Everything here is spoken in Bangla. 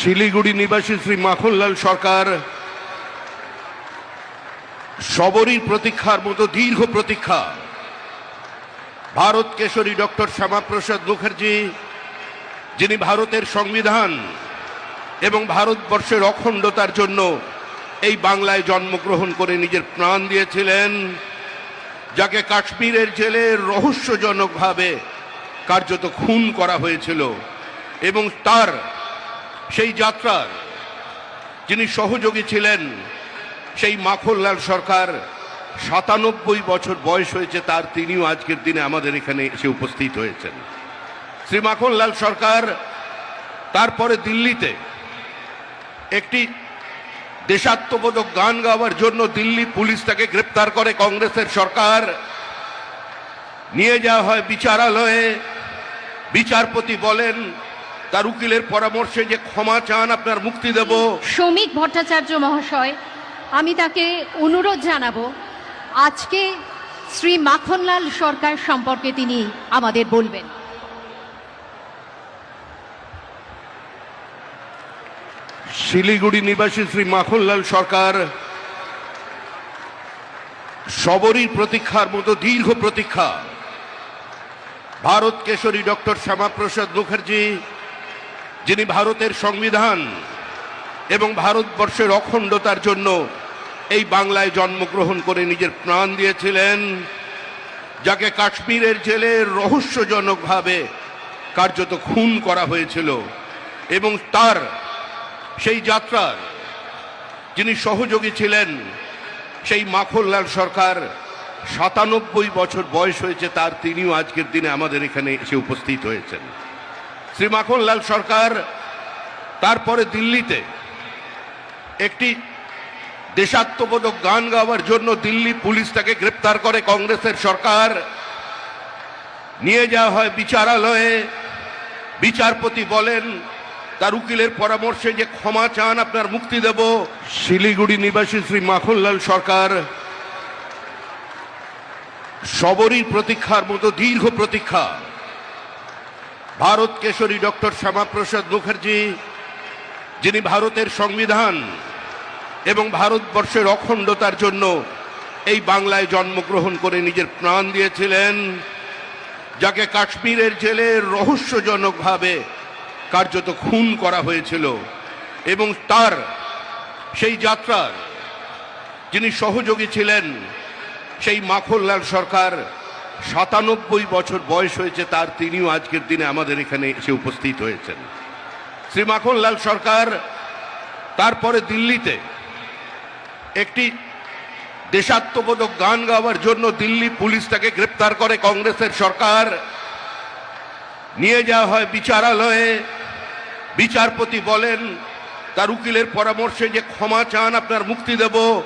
শিলিগুড়ি নিবাসী শ্রী মাখনলাল সরকার সবরই প্রতীক্ষার মতো দীর্ঘ প্রতীক্ষা। ভারত কেশরী ডক্টর শ্যামাপ্রসাদ মুখার্জি, যিনি ভারতের সংবিধান এবং ভারতবর্ষের অখণ্ডতার জন্য এই বাংলায় জন্মগ্রহণ করে নিজের প্রাণ দিয়েছিলেন, যাকে কাশ্মীরের জেলে রহস্যজনকভাবে কার্যত খুন করা হয়েছিল, এবং তার সেই যাত্রার যিনি সহযোগী ছিলেন, সেই মাখনলাল সরকার ৯৭ বছর বয়স হয়েছে তার, তিনিও আজকের দিনে আমাদের এখানে এসে উপস্থিত হয়েছেন। শ্রী মাখনলাল সরকার তারপরে দিল্লিতে একটি দেশাত্মবোধক গান গাওয়ার জন্য দিল্লি পুলিশ তাকে গ্রেপ্তার করে। কংগ্রেসের সরকার নিয়ে যাওয়া হয় বিচারালয়ে। বিচারপতি বলেন তার উকিলের পরামর্শে যে ক্ষমা চান, আপনার মুক্তি দেব। শ্রমিক ভট্টাচার্য মহাশয়, আমি তাকে অনুরোধ জানাবো আজকে শ্রী মাখনলাল সরকার সম্পর্কে তিনি আমাদের বলবেন। শিলিগুড়ি নিবাসী শ্রী মাখনলাল সরকার সবরই প্রতীক্ষার মতো দীর্ঘ প্রতীক্ষা। ভারত কেশরী ডক্টর শ্যামাপ্রসাদ মুখার্জি, যিনি ভারতের সংবিধান এবং ভারতবর্ষের অখণ্ডতার জন্য এই বাংলায় জন্মগ্রহণ করে নিজের প্রাণ দিয়েছিলেন, যাকে কাশ্মীরের জেলে রহস্যজনকভাবে কার্যত খুন করা হয়েছিল, এবং তার সেই যাত্রার যিনি সহযোগী ছিলেন, সেই মাখনলাল সরকার ৯৭ বছর বয়স হয়েছে তার, তিনিও আজকের দিনে আমাদের এখানে এসে উপস্থিত হয়েছেন। শ্রী মাখনলাল সরকার তারপরে দিল্লিতে একটি দেশাত্মবোধক গান গাওয়ার জন্য দিল্লি পুলিশ তাকে গ্রেপ্তার করে। কংগ্রেসের সরকার নিয়ে যাওয়া হয় বিচারালয়ে। বিচারপতি বলেন তার উকিলের পরামর্শে যে ক্ষমা চান, আপনার মুক্তি দেব। শিলিগুড়ি নিবাসী শ্রী মাখনলাল সরকার সবরই প্রতীক্ষার মতো দীর্ঘ প্রতীক্ষা। ভারত কেশরী ডক্টর শ্যামাপ্রসাদ মুখার্জি, যিনি ভারতের সংবিধান এবং ভারতবর্ষের অখণ্ডতার জন্য এই বাংলায় জন্মগ্রহণ করে নিজের প্রাণ দিয়েছিলেন, যাকে কাশ্মীরের জেলে রহস্যজনকভাবে কার্যত খুন করা হয়েছিল, এবং তার সেই যাত্রার যিনি সহযোগী ছিলেন, সেই মাখনলাল সরকার ৯৭ বছর বয়স হয়েছে তার, তিনিও আজকের দিনে আমাদের এখানে এসে উপস্থিত হয়েছেন। শ্রী মাখনলাল সরকার তারপরে দিল্লিতে একটি দেশাত্মবোধক গান গাওয়ার জন্য দিল্লি পুলিশ তাকে গ্রেপ্তার করে। কংগ্রেসের সরকার নিয়ে যাওয়া হয় বিচারালয়ে। বিচারপতি বলেন তার উকিলের পরামর্শে যে ক্ষমা চান, আপনার মুক্তি দেব।